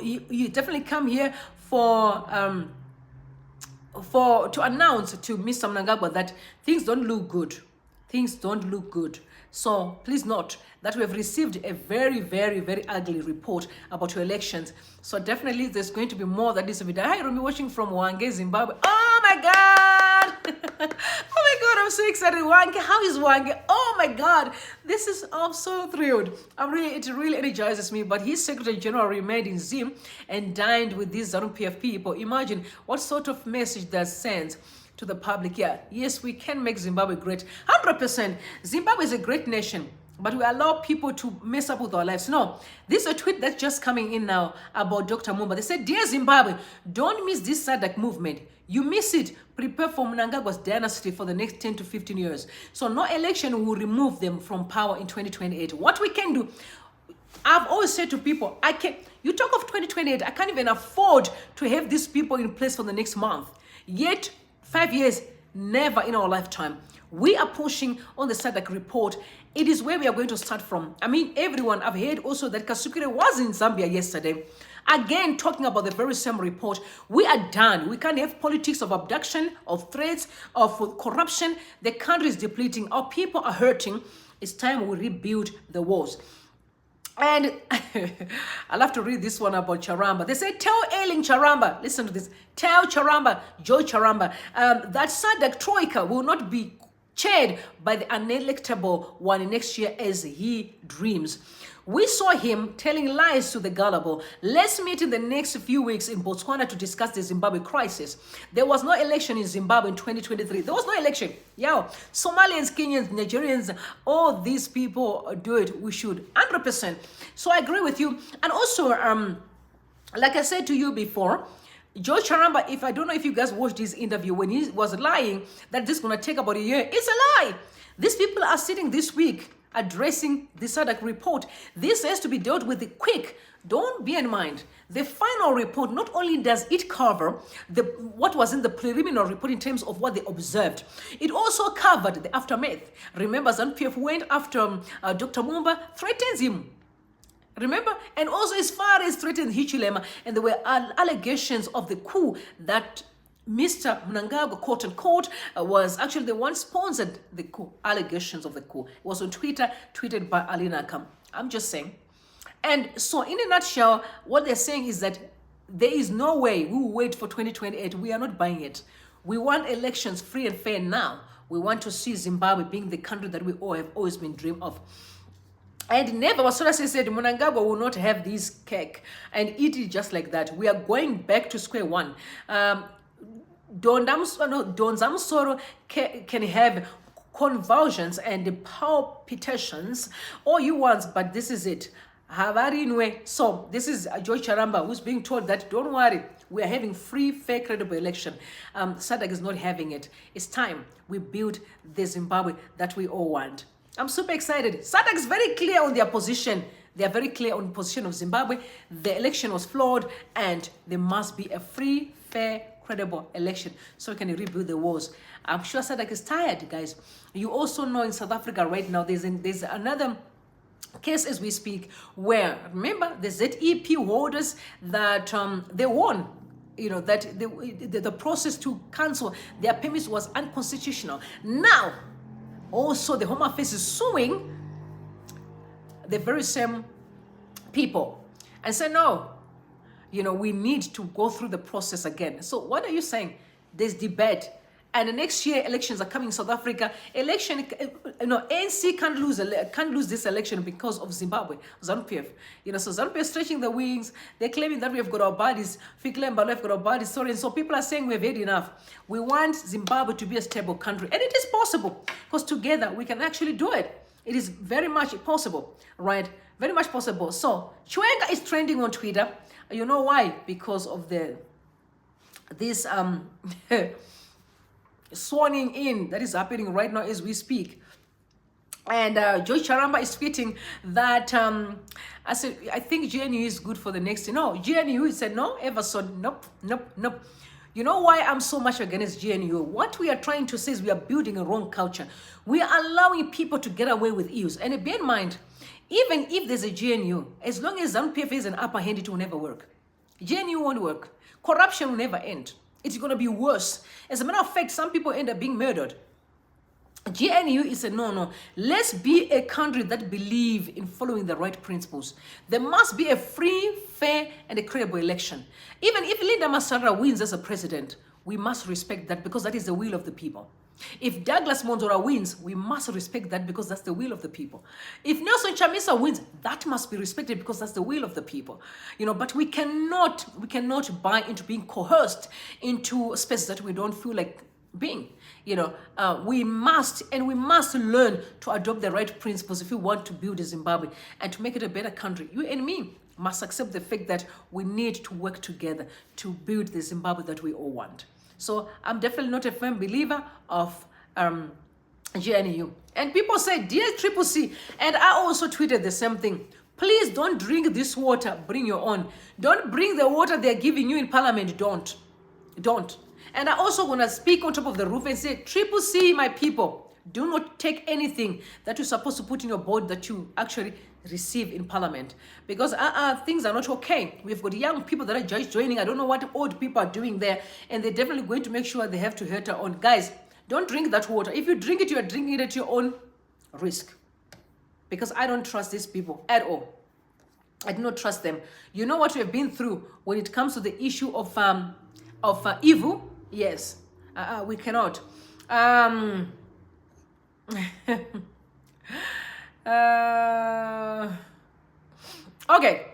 definitely come here for to announce to Mr. Mnangagwa that things don't look good. Things don't look good. So please note that we have received a very ugly report about your elections. So definitely there's going to be more that is video. Hi, Rumi, watching from Wange, Zimbabwe. Oh my God! Oh my God, I'm so excited. Wange, how is Wange? Oh my God, I'm so thrilled. It really energizes me. But his Secretary General remained in Zim and dined with these ZANU-PF people. Imagine what sort of message that sends to the public. Yeah, yes, we can make Zimbabwe great. 100%. Zimbabwe is a great nation, but we allow people to mess up with our lives. No, this is a tweet that's just coming in now about Dr. Mumba. They said, dear Zimbabwe, don't miss this SADC movement. You miss it. Prepare for Mnangagwa's dynasty for the next 10 to 15 years. So no election will remove them from power in 2028. What we can do, I've always said to people, you talk of 2028, I can't even afford to have these people in place for the next month. Yet, 5 years, never in our lifetime. We are pushing on the SADC report. It is where we are going to start from. I mean, everyone, I've heard also that Kasukire was in Zambia yesterday. Again, talking about the very same report. We are done. We can't have politics of abduction, of threats, of corruption. The country is depleting. Our people are hurting. It's time we rebuild the walls. And I'll have to read this one about Charamba. They say, tell Ailing Charamba, listen to this, tell Charamba, Joe Charamba, that SADC Troika will not be chaired by the unelectable one next year as he dreams. We saw him telling lies to the gullible. Let's meet in the next few weeks in Botswana to discuss the Zimbabwe crisis. There was no election in Zimbabwe in 2023. There was no election. Yeah, Somalians, Kenyans, Nigerians, all these people do it. We should, 100%. So I agree with you. And also, like I said to you before, George Charamba, if I don't know if you guys watched this interview when he was lying that this is going to take about a year, it's a lie. These people are sitting this week addressing the SADC report. This has to be dealt with quick. Don't be in mind. The final report, not only does it cover what was in the preliminary report in terms of what they observed, it also covered the aftermath. Remember, ZANU-PF went after Dr. Mumba, threatens him. Remember? And also as far as threatened Hichilema, and there were allegations of the coup that Mr. Mnangagwa, quote unquote, was actually the one sponsored the coup, allegations of the coup. It was on Twitter, tweeted by Alina Kam. I'm just saying. And so in a nutshell, what they're saying is that there is no way we will wait for 2028. We are not buying it. We want elections free and fair now. We want to see Zimbabwe being the country that we all have always been dreamed of. And never, as soon as he said, Mnangagwa will not have this cake and eat it just like that. We are going back to square one. Don Zamsoro can have convulsions and palpitations all you want, but this is it. So this is George Charamba who's being told that don't worry, we are having free, fair, credible election. SADC is not having it. It's time we build the Zimbabwe that we all want. I'm super excited. SADC is very clear on their position. They are very clear on the position of Zimbabwe. The election was flawed and there must be a free, fair, credible election so we can rebuild the walls. I'm sure SADC is tired, guys. You also know in South Africa right now, there's another case as we speak where, remember, the ZEP holders that they won. You know, that the process to cancel their permits was unconstitutional. Now, also the Home Affairs is suing the very same people and say, no, you know, we need to go through the process again. So what are you saying? There's debate. And the next year elections are coming in South Africa. Election, you know, ANC can't lose this election because of Zimbabwe, ZANU-PF. You know, so ZANU-PF is stretching the wings. They're claiming that we have got our bodies. Fikle Mbalo have got our bodies. Sorry. And so people are saying we've had enough. We want Zimbabwe to be a stable country. And it is possible because together we can actually do it. It is very much possible, right? Very much possible. So Chwenga is trending on Twitter. You know why? Because of this swanning in that is happening right now as we speak. And George Charamba is tweeting that I said, I think GNU is good for the next. No, GNU said no, Everson, nope. You know why I'm so much against GNU? What we are trying to say is we are building a wrong culture. We are allowing people to get away with ills. And bear in mind, even if there's a GNU, as long as ZANU-PF is an upper hand, it will never work. GNU won't work. Corruption will never end. It's going to be worse. As a matter of fact, some people end up being murdered. GNU is a no. Let's be a country that believe in following the right principles. There must be a free, fair, and a credible election. Even if Linda Masara wins as a president, we must respect that because that is the will of the people. If Douglas Monzora wins, we must respect that because that's the will of the people. If Nelson Chamisa wins, that must be respected because that's the will of the people. You know, but we cannot buy into being coerced into spaces that we don't feel like being. You know, we must learn to adopt the right principles if we want to build a Zimbabwe and to make it a better country. You and me must accept the fact that we need to work together to build the Zimbabwe that we all want. So I'm definitely not a firm believer of GNU. And people say, dear Triple C, and I also tweeted the same thing. Please don't drink this water, bring your own. Don't bring the water they're giving you in Parliament, don't. And I also want to speak on top of the roof and say, Triple C, my people, do not take anything that you're supposed to put in your board that you actually receive in Parliament. Because things are not okay. We've got young people that are just joining. I don't know what old people are doing there. And they're definitely going to make sure they have to hurt her on. Guys, don't drink that water. If you drink it, you are drinking it at your own risk. Because I don't trust these people at all. I do not trust them. You know what we have been through when it comes to the issue of evil? Yes, we cannot. Okay.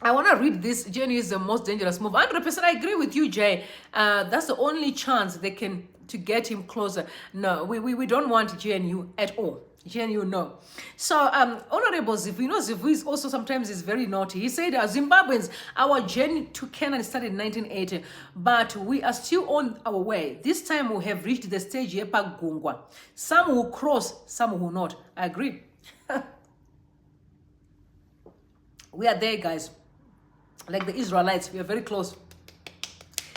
I want to read this. Jenny is the most dangerous move. 100%, I agree with you, Jay. That's the only chance they can to get him closer. No, we don't want GNU at all. GNU, no. So, Honorable Zivu, you know, Zivu is also sometimes is very naughty. He said, Zimbabweans, our journey to Canaan started in 1980, but we are still on our way. This time we have reached the stage Yepa Gungwa. Some will cross, some will not. I agree. We are there, guys. Like the Israelites, we are very close.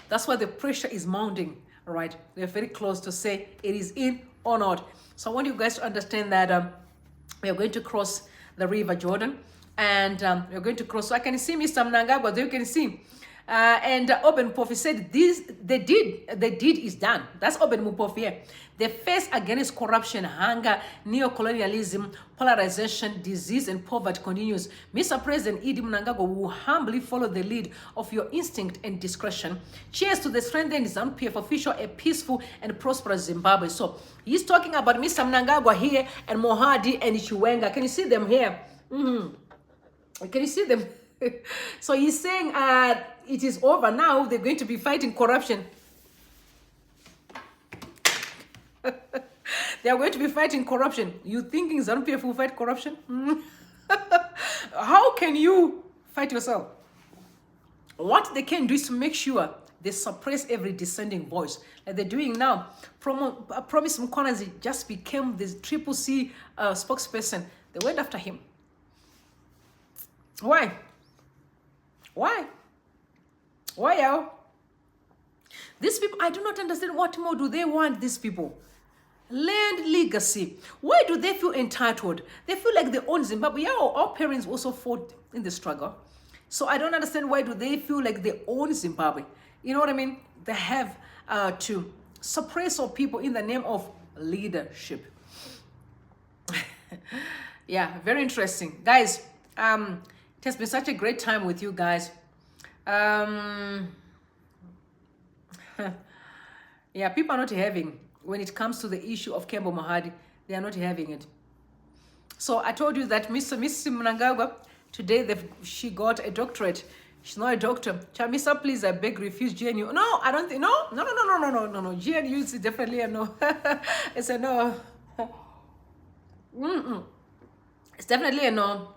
That's why the pressure is mounting, right? We are very close to say it is in or not. So I want you guys to understand that we are going to cross the river Jordan, and we are going to cross. So I can see Mr. Mnangagwa, there you can see. And Obert Mpofu said, the deed is done. That's Obert Mpofu here. The face against corruption, hunger, neo-colonialism, polarization, disease, and poverty continues. Mr. President Adv Mnangagwa will humbly follow the lead of your instinct and discretion. Cheers to the strengthened ZANU-PF official, a peaceful and prosperous Zimbabwe. So he's talking about Mr. Mnangagwa here and MOHADI and Chiwenga. Can you see them here? Can you see them? So he's saying it is over now. They're going to be fighting corruption. They are going to be fighting corruption. You thinking ZANU-PF will fight corruption? How can you fight yourself? What they can do is to make sure they suppress every dissenting voice, like they're doing now. Promise Mkonazi just became the Triple C spokesperson. They went after him. Why? Why? Why, y'all? These people, I do not understand what more do they want, these people. Land legacy. Why do they feel entitled? They feel like they own Zimbabwe. Yeah, our parents also fought in the struggle. So I don't understand why do they feel like they own Zimbabwe. You know what I mean? They have to suppress our people in the name of leadership. Yeah, very interesting. Guys, it has been such a great time with you guys. Yeah, people are not having, when it comes to the issue of KEMBO MOHADI, they are not having it. So I told you that Miss Mnangagwa, today she got a doctorate. She's not a doctor. Chamisa, please, I beg, refuse GNU. No, I don't think, no. GNU is definitely a no. It's a no. It's definitely a no.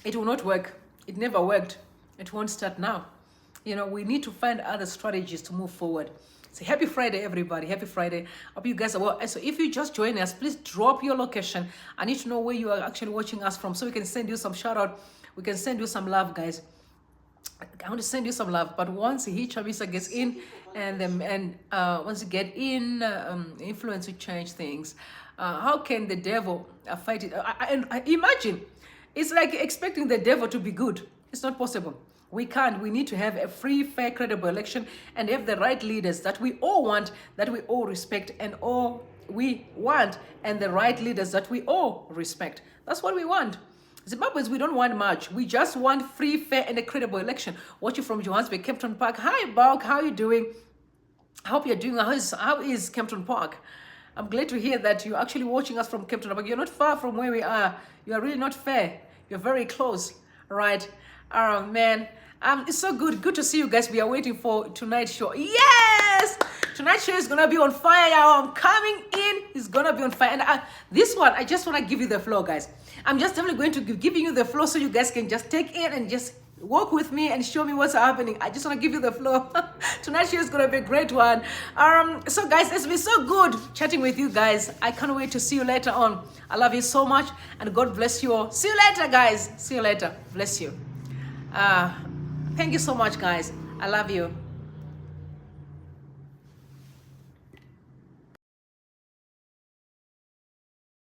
It will not work. It never worked. It won't start now. You know, we need to find other strategies to move forward. So happy Friday, everybody. Happy Friday. Hope you guys are well. So if you just join us, please drop your location. I need to know where you are actually watching us from so we can send you some shout out. We can send you some love, guys. I want to send you some love, but once he Chavisa gets in, and once you get in, influence will change things. How can the devil fight it? I imagine it's like expecting the devil to be good. It's not possible. We can't. We need to have a free, fair, credible election and have the right leaders that we all want, that we all respect, and all we want, and the right leaders that we all respect. That's what we want. Zimbabweans, we don't want much. We just want free, fair, and a credible election. Watching from Johannesburg, Kempton Park. Hi, Balk. How are you doing? I hope you're doing. How is Kempton Park? I'm glad to hear that you're actually watching us from Kempton Park. You're not far from where we are. You are really not far. You're very close, right? Man. It's so good to see you guys. We are waiting for tonight's show. Yes, tonight's show is gonna be on fire, y'all. I'm coming in. It's gonna be on fire. And this one, I just want to give you the floor, guys. I'm just definitely going to giving you the floor so you guys can just take in and just walk with me and show me what's happening. I just want to give you the floor. Tonight's show is gonna be a great one. So guys, it's been so good chatting with you guys. I can't wait to see you later on. I love you so much, and God bless you all. See you later, guys. See you later. Bless you. Thank you so much, guys. I love you.